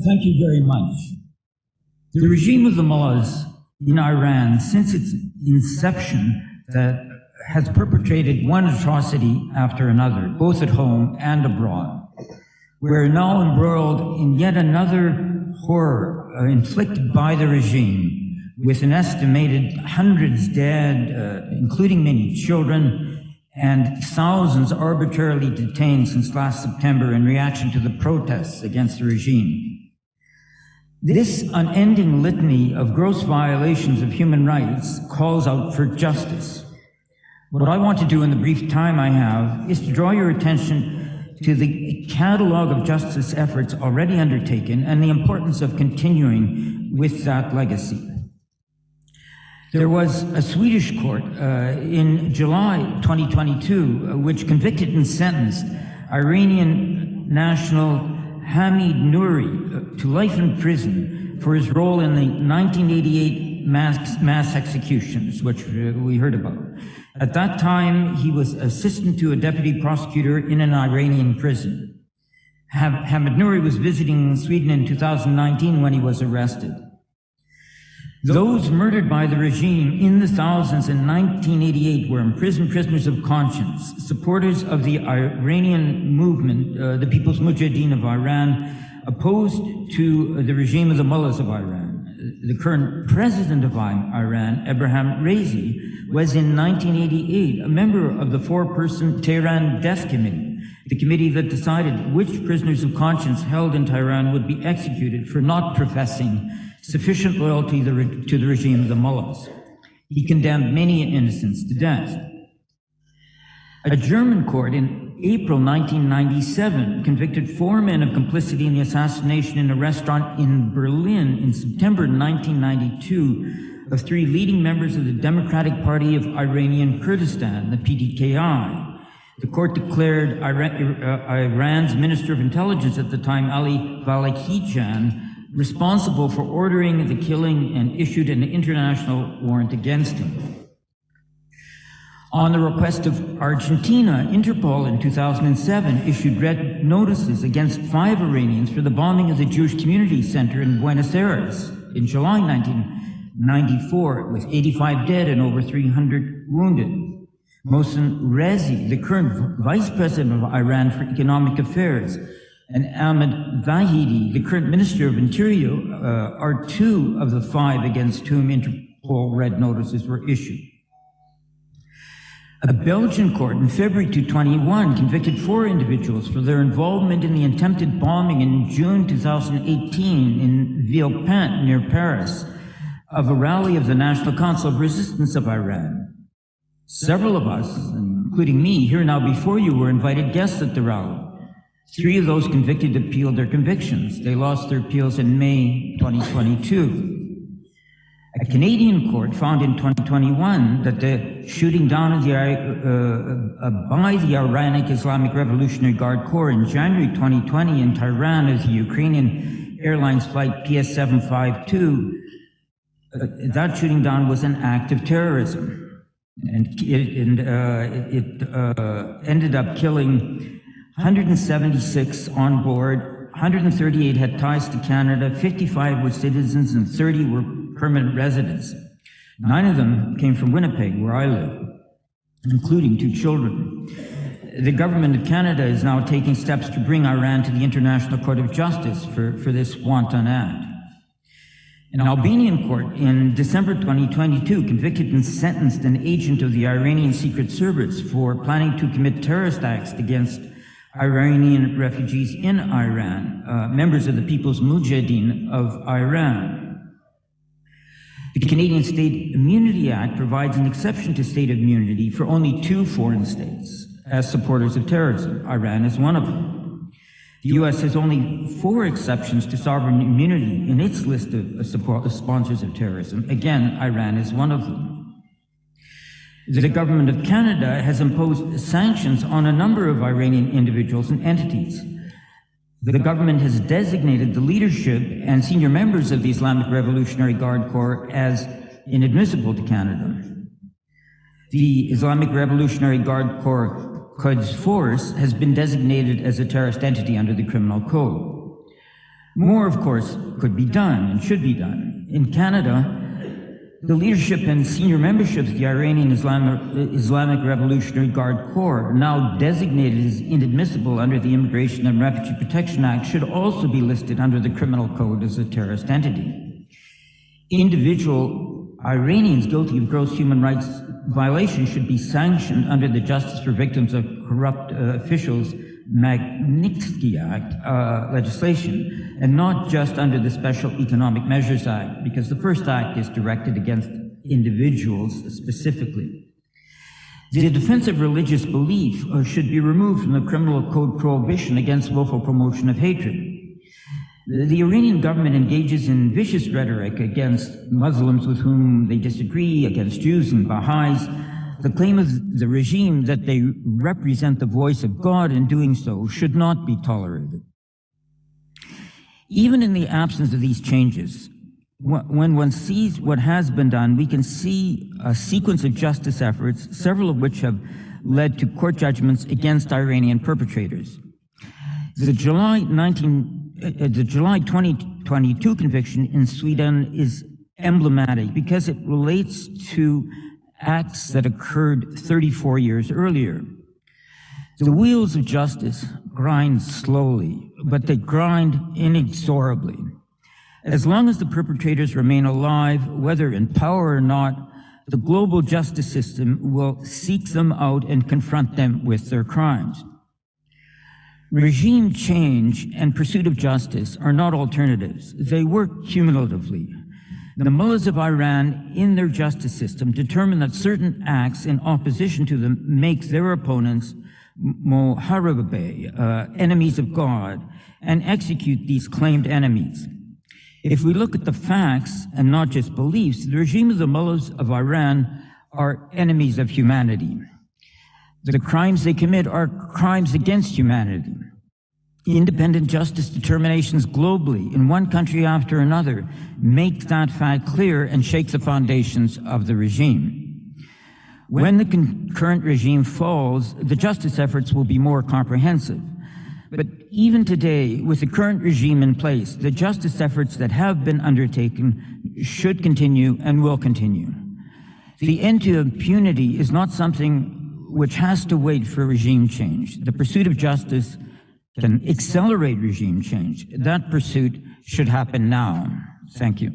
Thank you very much. The regime of the mullahs in Iran, since its inception, that has perpetrated one atrocity after another, both at home and abroad. We're now embroiled in yet another horror inflicted by the regime, with an estimated hundreds dead, including many children, and thousands arbitrarily detained since last September in reaction to the protests against the regime. This unending litany of gross violations of human rights calls out for justice. What I want to do in the brief time I have is to draw your attention to the catalog of justice efforts already undertaken and the importance of continuing with that legacy. There was a Swedish court in July 2022 which convicted and sentenced Iranian national Hamid Nouri to life in prison for his role in the 1988 mass executions, which we heard about. At that time, he was assistant to a deputy prosecutor in an Iranian prison. Hamid Nouri was visiting Sweden in 2019 when he was arrested. Those murdered by the regime in the thousands in 1988 were imprisoned prisoners of conscience, supporters of the Iranian movement, the People's Mujahideen of Iran, opposed to the regime of the mullahs of Iran. The current president of Iran, Ebrahim Raisi, was in 1988 a member of the four-person Tehran Death Committee, the committee that decided which prisoners of conscience held in Tehran would be executed for not professing sufficient loyalty to the regime of the mullahs. He condemned many innocents to death. A German court in April 1997 convicted 4 men of complicity in the assassination in a restaurant in Berlin in September 1992 of 3 leading members of the Democratic Party of Iranian Kurdistan, the PDKI. The court declared Iran's Minister of Intelligence at the time, Ali Valakhijan, responsible for ordering the killing and issued an international warrant against him. On the request of Argentina, Interpol in 2007 issued red notices against 5 Iranians for the bombing of the Jewish Community Center in Buenos Aires in July 1994, with 85 dead and over 300 wounded. Mohsen Rezi, the current vice president of Iran for economic affairs, and Ahmed Vahidi, the current Minister of Interior, are 2 of the 5 against whom Interpol red notices were issued. A Belgian court in February 2021 convicted 4 individuals for their involvement in the attempted bombing in June 2018 in Villepinte, near Paris, of a rally of the National Council of Resistance of Iran. Several of us, including me, here now before you, were invited guests at the rally. 3 of those convicted appealed their convictions. They lost their appeals in May 2022. A Canadian court found in 2021 that the shooting down of by the Iranic Islamic Revolutionary Guard Corps in January 2020 in Tehran of the Ukrainian Airlines flight PS752, that shooting down was an act of terrorism. And it ended up killing 176 on board, 138 had ties to Canada, 55 were citizens, and 30 were permanent residents. 9 of them came from Winnipeg, where I live, including 2 children. The government of Canada is now taking steps to bring Iran to the International Court of Justice for this wanton act. An Albanian court in December 2022 convicted and sentenced an agent of the Iranian Secret Service for planning to commit terrorist acts against Iranian refugees in Iran, members of the People's Mujahideen of Iran. The Canadian State Immunity Act provides an exception to state immunity for only 2 foreign states as supporters of terrorism. Iran is one of them. The U.S. has only 4 exceptions to sovereign immunity in its list of sponsors of terrorism. Again, Iran is one of them. The government of Canada has imposed sanctions on a number of Iranian individuals and entities. The government has designated the leadership and senior members of the Islamic Revolutionary Guard Corps as inadmissible to Canada. The Islamic Revolutionary Guard Corps Quds Force has been designated as a terrorist entity under the Criminal Code. More, of course, could be done and should be done. In Canada, the leadership and senior membership of the Iranian Islamic Revolutionary Guard Corps, now designated as inadmissible under the Immigration and Refugee Protection Act, should also be listed under the criminal code as a terrorist entity. Individual Iranians guilty of gross human rights violations should be sanctioned under the Justice for Victims of Corrupt Officials Magnitsky Act legislation, and not just under the Special Economic Measures Act, because the first act is directed against individuals specifically. The defense of religious belief should be removed from the criminal code prohibition against willful promotion of hatred. The Iranian government engages in vicious rhetoric against Muslims with whom they disagree, against Jews and Baha'is. The claim of the regime that they represent the voice of God in doing so should not be tolerated. Even in the absence of these changes, when one sees what has been done, we can see a sequence of justice efforts, several of which have led to court judgments against Iranian perpetrators. The July 2022 conviction in Sweden is emblematic because it relates to acts that occurred 34 years earlier. The wheels of justice grind slowly, but they grind inexorably. As long as the perpetrators remain alive, whether in power or not, the global justice system will seek them out and confront them with their crimes. Regime change and pursuit of justice are not alternatives. They work cumulatively. The mullahs of Iran, in their justice system, determine that certain acts in opposition to them make their opponents muharibay, enemies of God, and execute these claimed enemies. If we look at the facts and not just beliefs, the regime of the mullahs of Iran are enemies of humanity. The crimes they commit are crimes against humanity. Independent justice determinations globally, in one country after another, make that fact clear and shake the foundations of the regime. When the current regime falls, the justice efforts will be more comprehensive. But even today, with the current regime in place, the justice efforts that have been undertaken should continue and will continue. The end to impunity is not something which has to wait for regime change. The pursuit of justice can accelerate regime change. That pursuit should happen now. Thank you.